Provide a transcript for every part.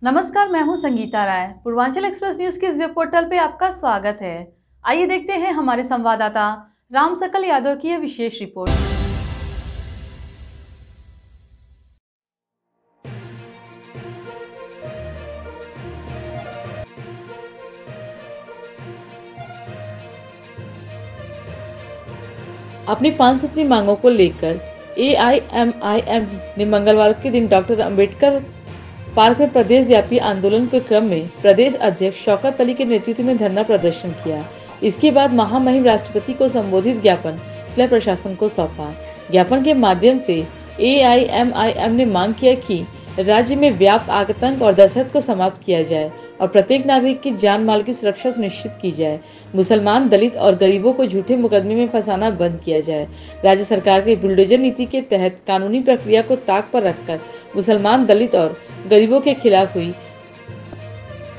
नमस्कार, मैं हूं संगीता राय। पूर्वांचल एक्सप्रेस न्यूज के इस वेब पोर्टल पे आपका स्वागत है। आइए देखते हैं हमारे संवाददाता राम सकल यादव की यह विशेष रिपोर्ट। अपनी 5 सूत्री मांगों को लेकर एआईएमआईएम ने मंगलवार के दिन डॉक्टर अंबेडकर पार्क में प्रदेश व्यापी आंदोलन के क्रम में प्रदेश अध्यक्ष शौकत अली के नेतृत्व में धरना प्रदर्शन किया। इसके बाद महामहिम राष्ट्रपति को संबोधित ज्ञापन जिला प्रशासन को सौंपा। ज्ञापन के माध्यम से एआईएमआईएम ने मांग किया कि राज्य में व्याप्त आतंक और दहशत को समाप्त किया जाए और प्रत्येक नागरिक की जान माल की सुरक्षा सुनिश्चित की जाए। मुसलमान, दलित और गरीबों को झूठे मुकदमे में फंसाना बंद किया जाए। राज्य सरकार की बुलडोजर नीति के तहत कानूनी प्रक्रिया को ताक पर रखकर मुसलमान, दलित और गरीबों के खिलाफ हुई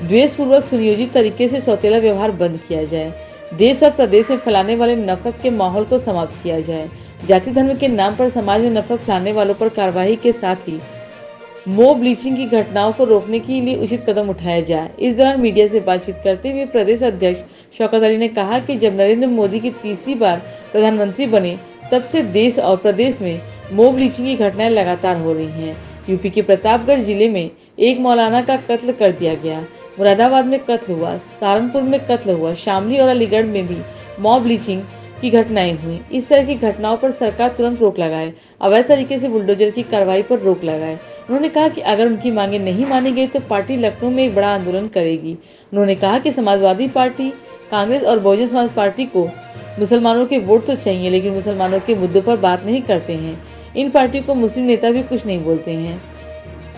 द्वेषपूर्वक सुनियोजित तरीके से सौतेला व्यवहार बंद किया जाए। देश और प्रदेश में फैलाने वाले नफरत के माहौल को समाप्त किया जाए। जाति धर्म के नाम पर समाज में नफरत फैलाने वालों पर कार्रवाई के साथ ही मॉब लिंचिंग की घटनाओं को रोकने के लिए उचित कदम उठाया जाए। इस दौरान मीडिया से बातचीत करते हुए प्रदेश अध्यक्ष शौकत अली ने कहा कि जब नरेंद्र मोदी की तीसरी बार प्रधानमंत्री बने तब से देश और प्रदेश में मॉब लिंचिंग की घटनाएं लगातार हो रही हैं। यूपी के प्रतापगढ़ जिले में एक मौलाना का कत्ल कर दिया गया, मुरादाबाद में कत्ल हुआ, सहारनपुर में कत्ल हुआ, शामली और अलीगढ़ में भी मॉब लिंचिंग की घटनाएं हुई। इस तरह की घटनाओं पर सरकार तुरंत रोक लगाए, अवैध तरीके से बुलडोजर की कार्रवाई पर रोक लगाए। उन्होंने कहा कि अगर उनकी मांगे नहीं मानी गई तो पार्टी लखनऊ में एक बड़ा आंदोलन करेगी। उन्होंने कहा कि समाजवादी पार्टी, कांग्रेस और बहुजन समाज पार्टी को मुसलमानों के वोट तो चाहिए, लेकिन मुसलमानों के मुद्दों पर बात नहीं करते हैं। इन पार्टियों को मुस्लिम नेता भी कुछ नहीं बोलते हैं।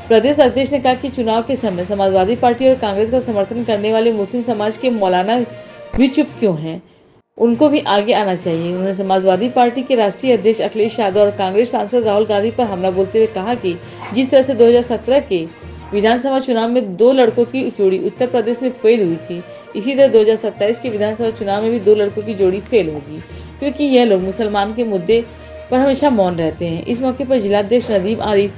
प्रदेश अध्यक्ष ने कहा कि चुनाव के समय समाजवादी पार्टी और कांग्रेस का समर्थन करने वाले मुस्लिम समाज के मौलाना भी चुप क्यों हैं, उनको भी आगे आना चाहिए। उन्होंने समाजवादी पार्टी के राष्ट्रीय अध्यक्ष अखिलेश यादव और कांग्रेस सांसद राहुल गांधी पर हमला बोलते हुए कहा कि जिस तरह से 2017 के विधानसभा चुनाव में 2 लड़कों की जोड़ी उत्तर प्रदेश में फेल हुई थी, इसी तरह 2027 के विधानसभा चुनाव में भी 2 लड़कों की जोड़ी फेल होगी, क्योंकि यह लोग मुसलमान के मुद्दे पर हमेशा मौन रहते हैं। इस मौके पर जिलाध्यक्ष नदीम आरिफ,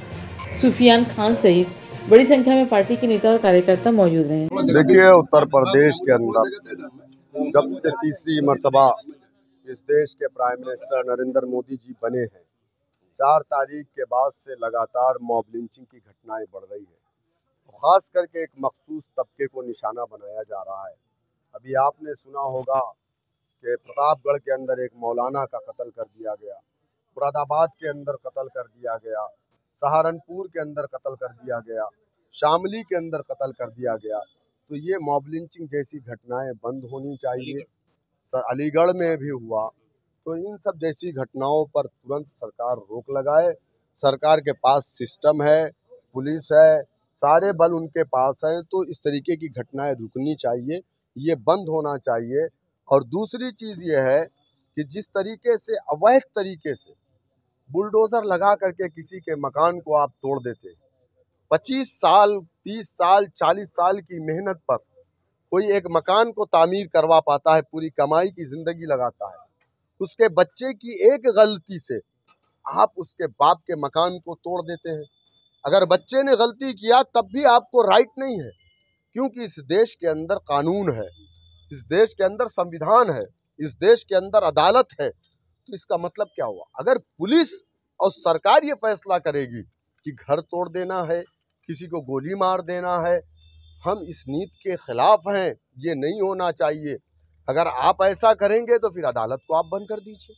सुफियान खान सहित बड़ी संख्या में पार्टी के नेता और कार्यकर्ता मौजूद रहे। देखिए, उत्तर प्रदेश के अंदर जब से तीसरी मर्तबा इस देश के प्राइम मिनिस्टर नरेंद्र मोदी जी बने हैं, 4 तारीख के बाद से लगातार मॉब लिंचिंग की घटनाएं बढ़ रही है। खास करके एक मखसूस तबके को निशाना बनाया जा रहा है। अभी आपने सुना होगा कि प्रतापगढ़ के अंदर एक मौलाना का कत्ल कर दिया गया, मुरादाबाद के अंदर कत्ल कर दिया गया, सहारनपुर के अंदर कत्ल कर दिया गया, शामली के अंदर कत्ल कर दिया गया। तो ये मॉब लिंचिंग जैसी घटनाएं बंद होनी चाहिए। अलीगढ़ में भी हुआ, तो इन सब जैसी घटनाओं पर तुरंत सरकार रोक लगाए। सरकार के पास सिस्टम है, पुलिस है, सारे बल उनके पास हैं, तो इस तरीके की घटनाएं रुकनी चाहिए, ये बंद होना चाहिए। और दूसरी चीज़ ये है कि जिस तरीके से अवैध तरीके से बुलडोज़र लगा करके किसी के मकान को आप तोड़ देते, 25 साल, 30 साल, 40 साल की मेहनत पर कोई एक मकान को तामीर करवा पाता है, पूरी कमाई की ज़िंदगी लगाता है। उसके बच्चे की एक गलती से आप उसके बाप के मकान को तोड़ देते हैं। अगर बच्चे ने गलती किया तब भी आपको राइट नहीं है, क्योंकि इस देश के अंदर कानून है, इस देश के अंदर संविधान है, इस देश के अंदर अदालत है। तो इसका मतलब क्या हुआ? अगर पुलिस और सरकार ये फैसला करेगी कि घर तोड़ देना है, किसी को गोली मार देना है, हम इस नीति के खिलाफ हैं, ये नहीं होना चाहिए। अगर आप ऐसा करेंगे तो फिर अदालत को आप बंद कर दीजिए,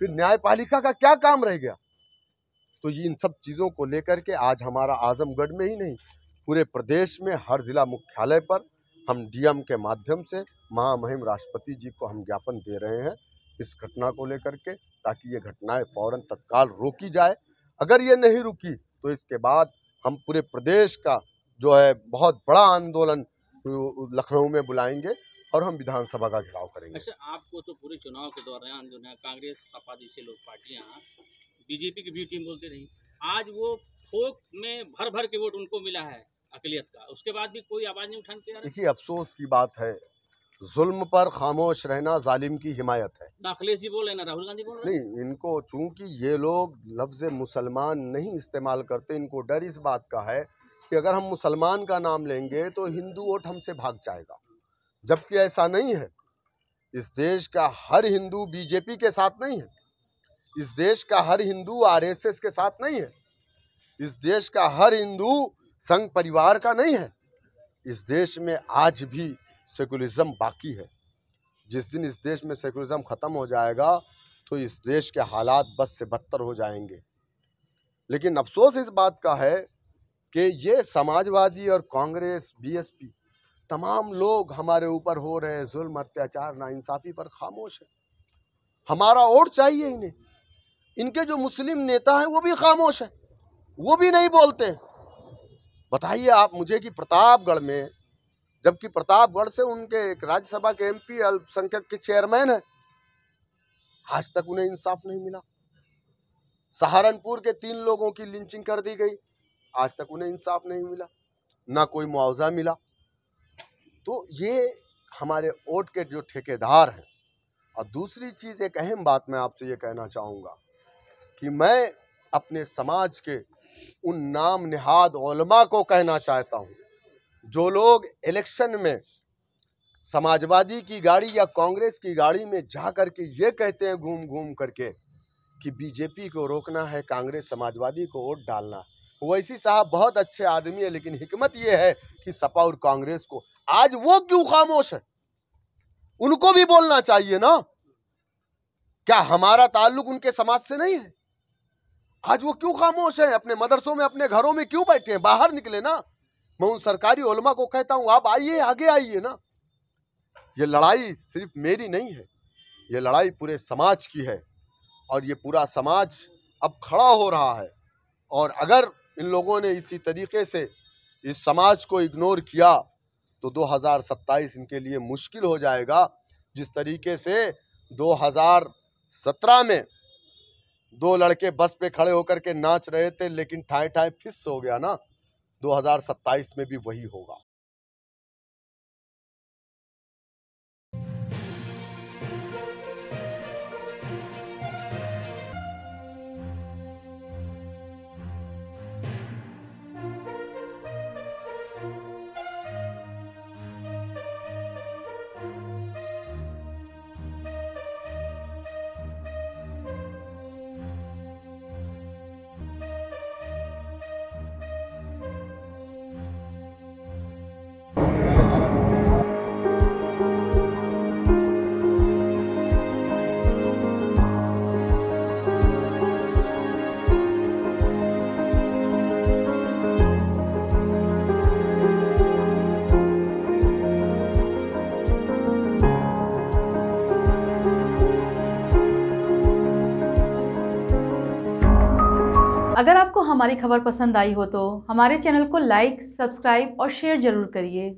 फिर न्यायपालिका का क्या काम रह गया? तो ये इन सब चीज़ों को लेकर के आज हमारा आजमगढ़ में ही नहीं, पूरे प्रदेश में हर जिला मुख्यालय पर हम डीएम के माध्यम से महामहिम राष्ट्रपति जी को हम ज्ञापन दे रहे हैं इस घटना को लेकर के, ताकि ये घटनाएं फौरन तत्काल रोकी जाए। अगर ये नहीं रुकी तो इसके बाद हम पूरे प्रदेश का जो है बहुत बड़ा आंदोलन लखनऊ में बुलाएंगे और हम विधानसभा का घेराव करेंगे। अच्छा, आपको तो पूरे चुनाव के दौरान जो है कांग्रेस, सपा जैसे लोग पार्टियां बीजेपी की भी टीम बोलती रही, आज वो थोक में भर भर के वोट उनको मिला है अकलियत का, उसके बाद भी कोई आवाज़ नहीं उठाने तैयार है। देखिए, अफसोस की बात है, जुल्म पर खामोश रहना जालिम की हिमायत है। अखिलेश जी बोल रहे हैं ना, राहुल गांधी बोल रहे हैं। नहीं, इनको चूंकि ये लोग लफ्ज़ मुसलमान नहीं इस्तेमाल करते, इनको डर इस बात का है कि अगर हम मुसलमान का नाम लेंगे तो हिंदू वोट हमसे भाग जाएगा, जबकि ऐसा नहीं है। इस देश का हर हिंदू बीजेपी के साथ नहीं है, इस देश का हर हिंदू आरएसएस के साथ नहीं है, इस देश का हर हिंदू संघ परिवार का नहीं है। इस देश में आज भी सेकुलरिज्म बाकी है। जिस दिन इस देश में सेकुलरिज्म ख़त्म हो जाएगा तो इस देश के हालात बद से बदतर हो जाएंगे। लेकिन अफसोस इस बात का है कि ये समाजवादी और कांग्रेस, बीएसपी, तमाम लोग हमारे ऊपर हो रहे जुल्म, अत्याचार, नाइंसाफ़ी पर खामोश है। हमारा वोट चाहिए इन्हें। इनके जो मुस्लिम नेता हैं वो भी खामोश है, वो भी नहीं बोलते। बताइए आप मुझे कि प्रतापगढ़ में, जबकि प्रतापगढ़ से उनके एक राज्यसभा के एमपी अल्पसंख्यक के चेयरमैन है, आज तक उन्हें इंसाफ नहीं मिला। सहारनपुर के 3 लोगों की लिंचिंग कर दी गई, आज तक उन्हें इंसाफ नहीं मिला, ना कोई मुआवजा मिला। तो ये हमारे वोट के जो ठेकेदार हैं। और दूसरी चीज़, एक अहम बात मैं आपसे ये कहना चाहूँगा कि मैं अपने समाज के उन नाम निहाद उलमा को कहना चाहता हूँ जो लोग इलेक्शन में समाजवादी की गाड़ी या कांग्रेस की गाड़ी में जा कर के ये कहते हैं घूम घूम करके कि बीजेपी को रोकना है, कांग्रेस समाजवादी को वोट डालना है। वैसी साहब बहुत अच्छे आदमी है, लेकिन हिकमत ये है कि सपा और कांग्रेस को आज वो क्यों खामोश है? उनको भी बोलना चाहिए ना। क्या हमारा ताल्लुक उनके समाज से नहीं है? आज वो क्यों खामोश है? अपने मदरसों में, अपने घरों में क्यों बैठे हैं? बाहर निकले ना। मैं उन सरकारी उलमा को कहता हूं, आप आइए, आगे आइए ना। ये लड़ाई सिर्फ मेरी नहीं है, ये लड़ाई पूरे समाज की है और ये पूरा समाज अब खड़ा हो रहा है। और अगर इन लोगों ने इसी तरीके से इस समाज को इग्नोर किया तो 2027 इनके लिए मुश्किल हो जाएगा। जिस तरीके से 2017 में 2 लड़के बस पे खड़े होकर के नाच रहे थे लेकिन ठाए ठाए फिस हो गया ना, 2027 में भी वही होगा। अगर आपको हमारी खबर पसंद आई हो तो हमारे चैनल को लाइक, सब्सक्राइब और शेयर जरूर करिए।